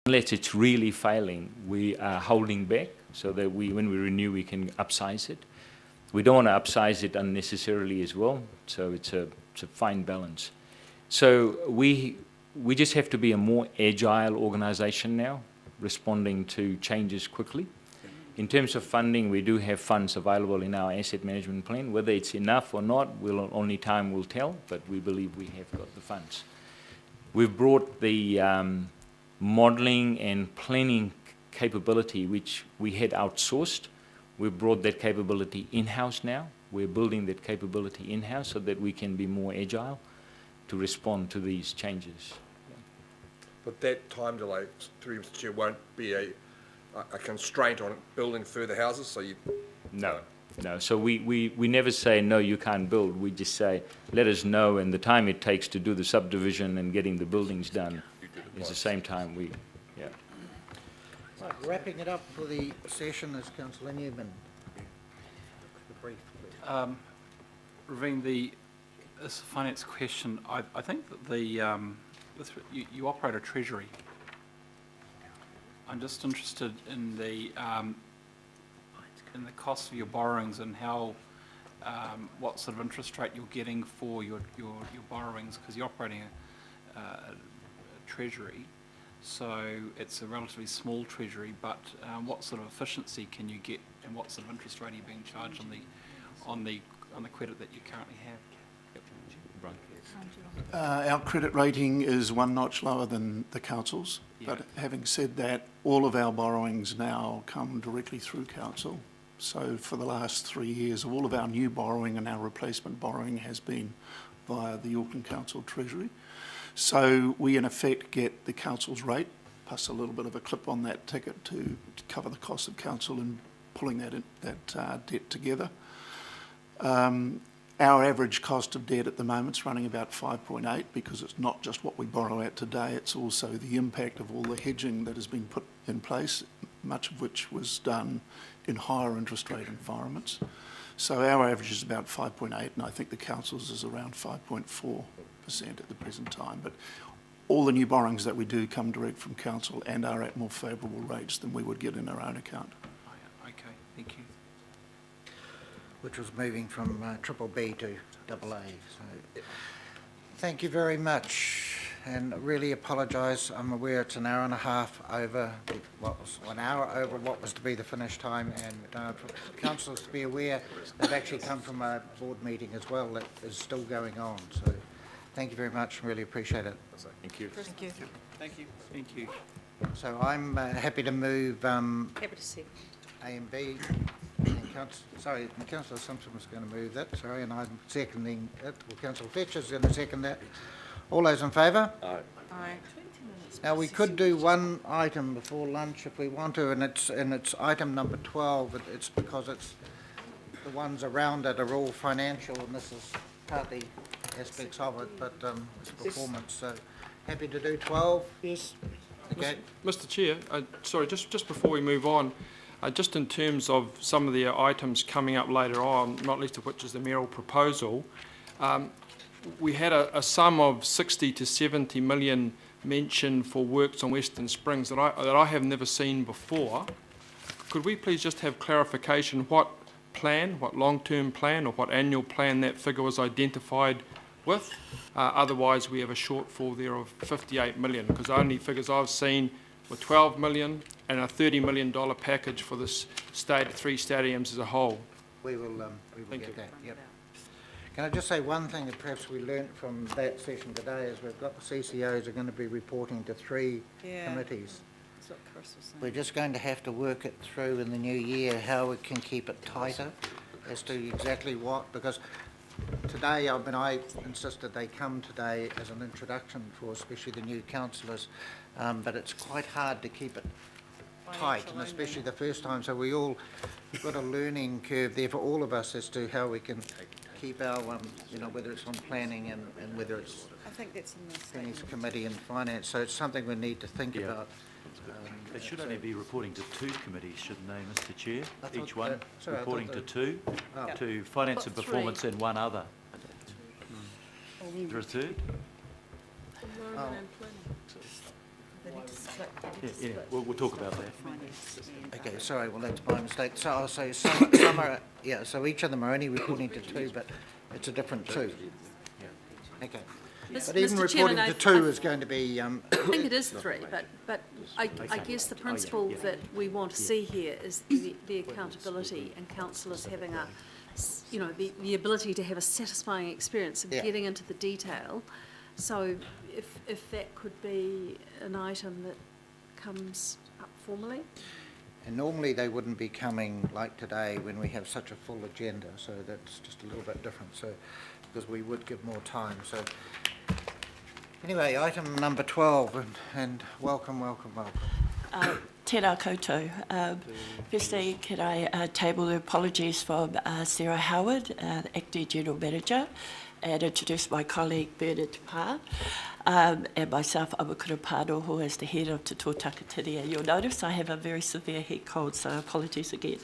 unless it's really failing, we are holding back so that when we renew, we can upsize it. We don't want to upsize it unnecessarily as well, so it's a fine balance. So we just have to be a more agile organisation now, responding to changes quickly. In terms of funding, we do have funds available in our asset management plan. Whether it's enough or not, only time will tell, but we believe we have got the funds. We've brought the modelling and planning capability, which we had outsourced. We've brought that capability in-house now. We're building that capability in-house so that we can be more agile to respond to these changes. But that time delay, through you, Mr. Chair, won't be a constraint on building further houses? So you No. So we never say, no, you can't build. We just say, let us know, and the time it takes to do the subdivision and getting the buildings done is the same time we, yeah. Right, wrapping it up for the session is Councillor Newman. The brief, please. Ravine, this is a finance question. I think that you operate a treasury. I'm just interested in the cost of your borrowings and how what sort of interest rate you're getting for your borrowings, because you're operating a treasury, so it's a relatively small treasury. But what sort of efficiency can you get, and what sort of interest rate are you being charged on the credit that you currently have? Our credit rating is one notch lower than the council's, but having said that, all of our borrowings now come directly through council. So for the last 3 years, all of our new borrowing and our replacement borrowing has been via the Auckland Council Treasury. So we in effect get the council's rate plus a little bit of a clip on that ticket to cover the cost of council and pulling that debt together. Our average cost of debt at the moment is running about 5.8, because it's not just what we borrow at today, it's also the impact of all the hedging that has been put in place, much of which was done in higher interest rate environments. So our average is about 5.8, and I think the council's is around 5.4% at the present time. But all the new borrowings that we do come direct from council and are at more favourable rates than we would get in our own account. Okay, thank you. Which was moving from BBB to AA. So, thank you very much, and really apologise. I'm aware it's an hour and a half over what was 1 hour over what was to be the finish time, and for councillors to be aware, they've actually come from a board meeting as well that is still going on. So, thank you very much. Really appreciate it. Thank you. Thank you. Thank you. Thank you. So I'm happy to move Happy to see. A and B. Sorry, Councillor Simpson was going to move that, sorry, and I'm seconding it. Well, Councillor Fletcher's going to second that. All those in favour? Aye. Now, we could do one item before lunch if we want to, and it's item number 12. It's because it's the ones around it are all financial, and this is partly aspects of it, but it's performance. So, happy to do 12? Yes. Okay. Mr. Chair, sorry, just before we move on, just in terms of some of the items coming up later on, not least of which is the mayoral proposal, we had a sum of 60 to 70 million mentioned for works on Western Springs that I have never seen before. Could we please just have clarification what long-term plan or what annual plan that figure was identified with? Otherwise we have a shortfall there of 58 million, because the only figures I've seen were 12 million and a $30 million package for this three stadiums as a whole. We will get that. Yep. Can I just say one thing that perhaps we learnt from that session today is we've got the CCOs are going to be reporting to 3 committees. That's what Chris was saying. We're just going to have to work it through in the new year how we can keep it tighter as to exactly what, because today, I insisted they come today as an introduction for especially the new councillors, but it's quite hard to keep it tight, and especially the first time. So we've got a learning curve there for all of us as to how we can keep our, whether it's on planning and whether it's I think that's in the Penny's committee and finance. So it's something we need to think about. They should only be reporting to 2 committees, shouldn't they, Mr. Chair? Each one reporting to 2, to finance and performance and one other. Is there a third? Environment and planning. They need to split. Yeah, we'll talk about that. Okay, sorry, well, that's my mistake. So I'll say some are, yeah, so each of them are only reporting to two, but it's a different two. Okay. But even Mr. reporting Chairman, to two is going to be, I think it is three, but I guess the principle that we want to see here is the accountability and councillors having a, you know, the ability to have a satisfying experience of Yeah. getting into the detail. So if that could be an item that comes up formally. and normally they wouldn't be coming like today when we have such a full agenda, so that's just a little bit different, so, because we would give more time, so. Anyway, item number 12, and welcome. Tēnā koutou. Firstly, can I table the apologies from Sarah Howard, the Acting General Manager, and introduce my colleague Bernard Pā, and myself, Amakura Pānoho, as the head of Te Tō Takatiria. You'll notice I have a very severe head cold, so apologies again.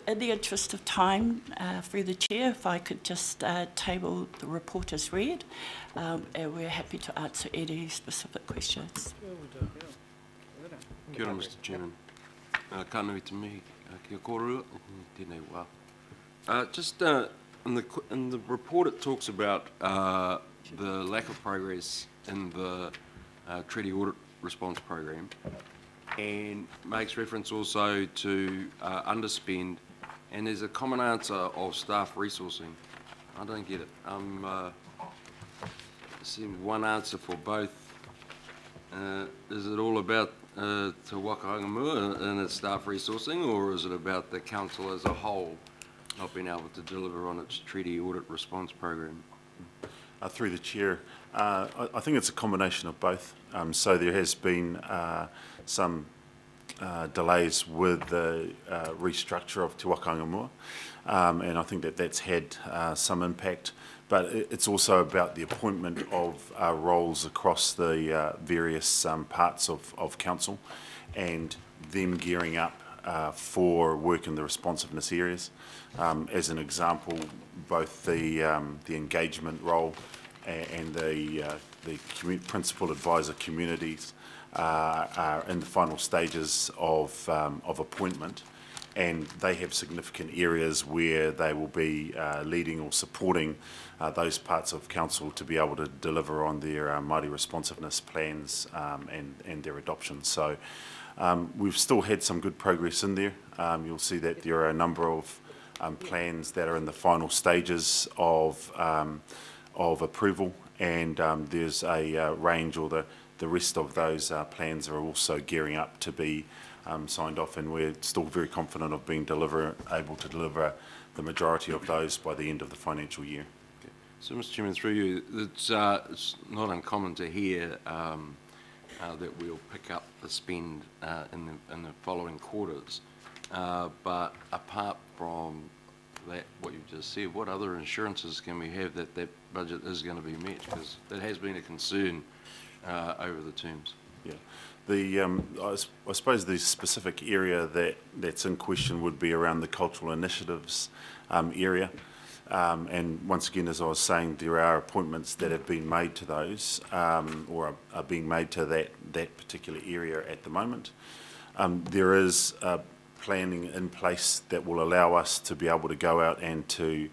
In the interest of time, through the Chair, if I could just table the report as read, and we're happy to answer any specific questions. Kia ora, Mr. Chairman. Ka nui te mihi, kia kōrua, tēnei wā. Just in the report it talks about the lack of progress in the treaty audit response program and makes reference also to underspend, and there's a common answer of staff resourcing. I don't get it. Seems one answer for both. Is it all about Te Waka Hangamua and its staff resourcing, or is it about the council as a whole not being able to deliver on its treaty audit response program? Through the Chair, I think it's a combination of both. So there has been some delays with the restructure of Te Waka Hangamua, and I think that's had some impact. But it's also about the appointment of roles across the various parts of council, and them gearing up for work in the responsiveness areas. As an example, both the engagement role and the principal advisor communities are in the final stages of appointment, and they have significant areas where they will be leading or supporting those parts of council to be able to deliver on their Māori responsiveness plans and their adoption. So we've still had some good progress in there. You'll see that there are a number of plans that are in the final stages of approval, and there's a range, or the rest of those plans are also gearing up to be signed off, and we're still very confident of being able to deliver the majority of those by the end of the financial year. Okay. So, Mr. Chairman, through you, it's not uncommon to hear that we'll pick up the spend in the following quarters. But apart from that, what you've just said, what other assurances can we have that that budget is going to be met? Because that has been a concern over the terms. Yeah. I suppose the specific area that's in question would be around the cultural initiatives area. And once again, as I was saying, there are appointments that have been made to those, or are being made to that particular area at the moment. There is planning in place that will allow us to be able to go out and to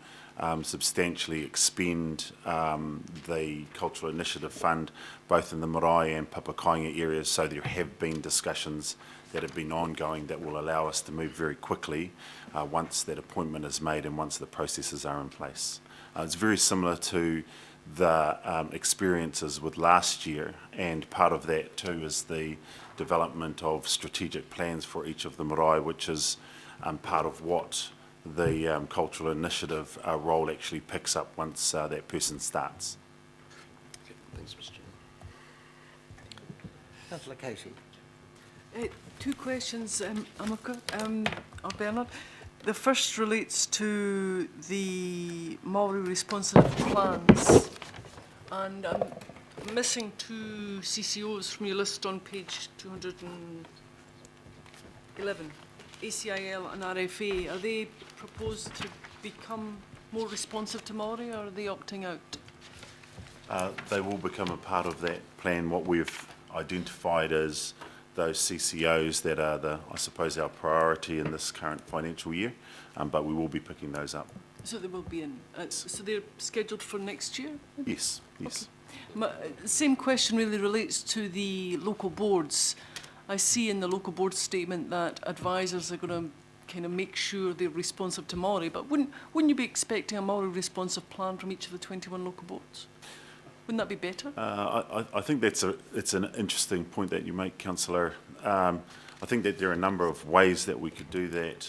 substantially expend the Cultural Initiative Fund, both in the marae and Papakainga areas. So there have been discussions that have been ongoing that will allow us to move very quickly once that appointment is made and once the processes are in place. It's very similar to the experiences with last year, and part of that too is the development of strategic plans for each of the marae, which is part of what the cultural initiative role actually picks up once that person starts. Okay, thanks, Mr. Chairman. Councillor Casey. Two questions, Amaka, or Bernard. The first relates to the Māori responsive plans, and I'm missing two CCOs from your list on page 211. ACIL and RFA, are they proposed to become more responsive to Māori, or are they opting out? They will become a part of that plan. What we've identified as those CCOs that are I suppose, our priority in this current financial year, but we will be picking those up. So they will be in, so they're scheduled for next year? Yes, yes. Same question really relates to the local boards. I see in the local board statement that advisors are going to kind of make sure they're responsive to Māori, but wouldn't you be expecting a Māori responsive plan from each of the 21 local boards? Wouldn't that be better? I think it's an interesting point that you make, Councillor. I think that there are a number of ways that we could do that.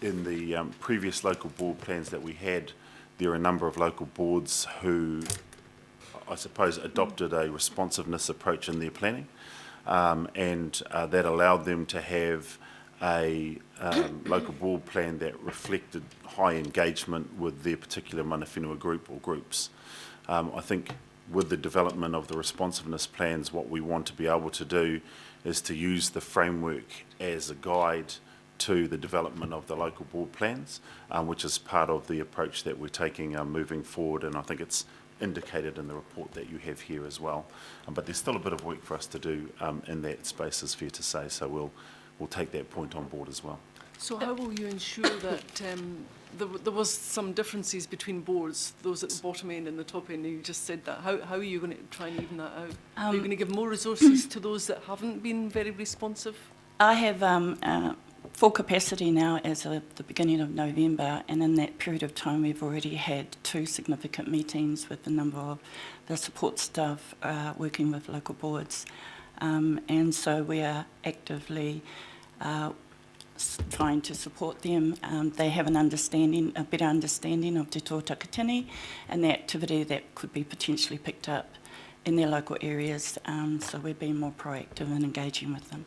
In the previous local board plans that we had, there are a number of local boards who, I suppose, adopted a responsiveness approach in their planning, and that allowed them to have a local board plan that reflected high engagement with their particular mana whenua group or groups. I think with the development of the responsiveness plans, what we want to be able to do is to use the framework as a guide to the development of the local board plans, which is part of the approach that we're taking moving forward, and I think it's indicated in the report that you have here as well. But there's still a bit of work for us to do in that space, is fair to say, so we'll take that point on board as well. So how will you ensure that there was some differences between boards, those at the bottom end and the top end, and you just said that. How are you going to try and even that out? Are you going to give more resources to those that haven't been very responsive? I have full capacity now as of the beginning of November, and in that period of time we've already had 2 significant meetings with a number of the support staff working with local boards, and so we are actively trying to support them. They have a better understanding of Te Tō Takitini and the activity that could be potentially picked up in their local areas, so we're being more proactive in engaging with them.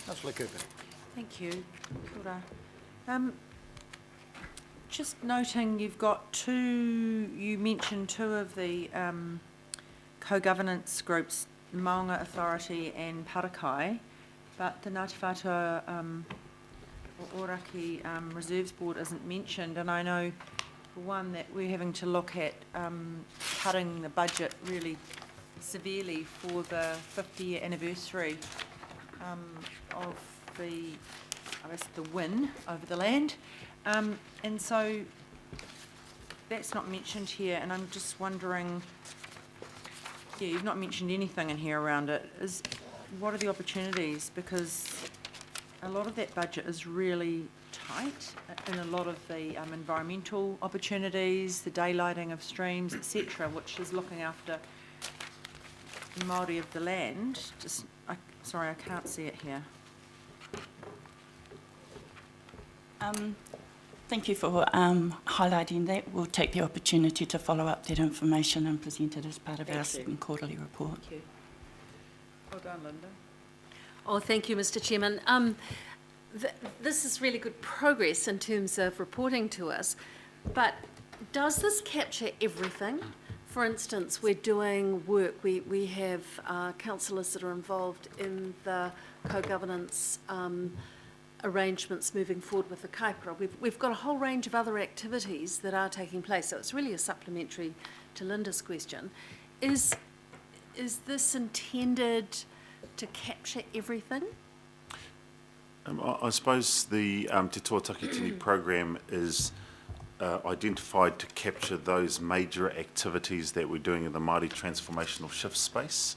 Councillor Cooper. Thank you. Kia ora. Just noting you've got you mentioned 2 of the co-governance groups, Maunga Authority and Parakai, but the Ngāti Whātua Oraki Reserves Board isn't mentioned, and I know for one that we're having to look at cutting the budget really severely for the 50-year anniversary of the win over the land, and so that's not mentioned here, and I'm just wondering, you've not mentioned anything in here around it. What are the opportunities? Because a lot of that budget is really tight in a lot of the environmental opportunities, the daylighting of streams, etc., which is looking after the Māori of the land. Sorry, I can't see it here. Thank you for highlighting that. We'll take the opportunity to follow up that information and present it as part of our second quarterly report. Thank you. Well done, Linda. Oh, thank you, Mr. Chairman. This is really good progress in terms of reporting to us, but does this capture everything? For instance, we're doing work, we have councillors that are involved in the co-governance arrangements moving forward with the kaipara. We've got a whole range of other activities that are taking place, so it's really a supplementary to Linda's question. Is this intended to capture everything? I suppose the Te Tō Takitini program is identified to capture those major activities that we're doing in the Māori transformational shift space.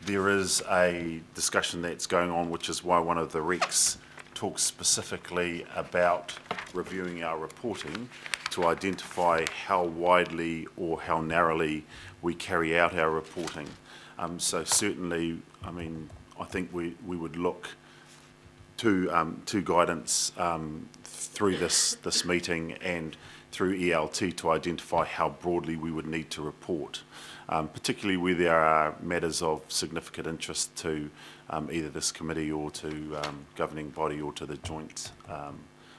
There is a discussion that's going on, which is why one of the recs talks specifically about reviewing our reporting to identify how widely or how narrowly we carry out our reporting. So certainly, I mean, I think we would look to guidance through this meeting and through ELT to identify how broadly we would need to report, particularly where there are matters of significant interest to either this committee or to governing body or to the joint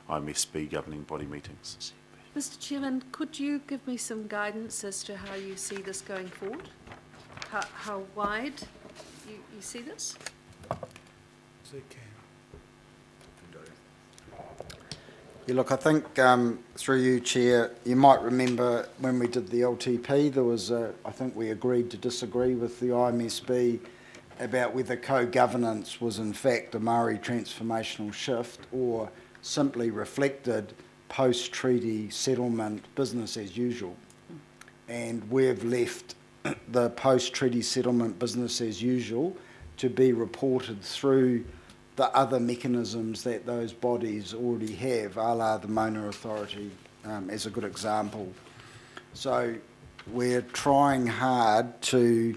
IMSB governing body meetings. Mr. Chairman, could you give me some guidance as to how you see this going forward? How wide you see this? Yeah, look, I think through you, Chair, you might remember when we did the LTP, there was, I think we agreed to disagree with the IMSB about whether co-governance was in fact a Māori transformational shift or simply reflected post-treaty settlement business as usual. And we've left the post-treaty settlement business as usual to be reported through the other mechanisms that those bodies already have, a la the Mona Authority as a good example. So we're trying hard to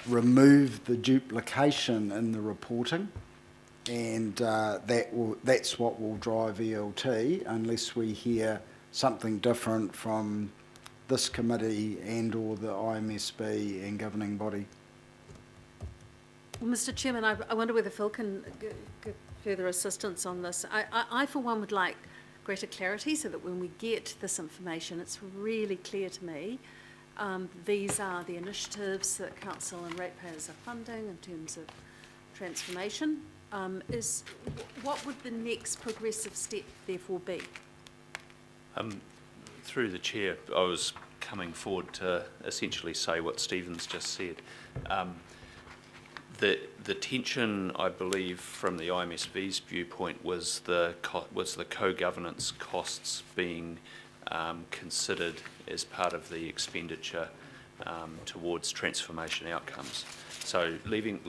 remove the duplication in the reporting, and that's what will drive ELT unless we hear something different from this committee and or the IMSB and governing body. Well, Mr. Chairman, I wonder whether Phil can give further assistance on this. I, for one, would like greater clarity so that when we get this information, it's really clear to me. These are the initiatives that council and ratepayers are funding in terms of transformation. What would the next progressive step therefore be? Through the chair, I was coming forward to essentially say what Stephen's just said. The tension, I believe, from the IMSB's viewpoint was the co-governance costs being considered as part of the expenditure towards transformation outcomes. So leaving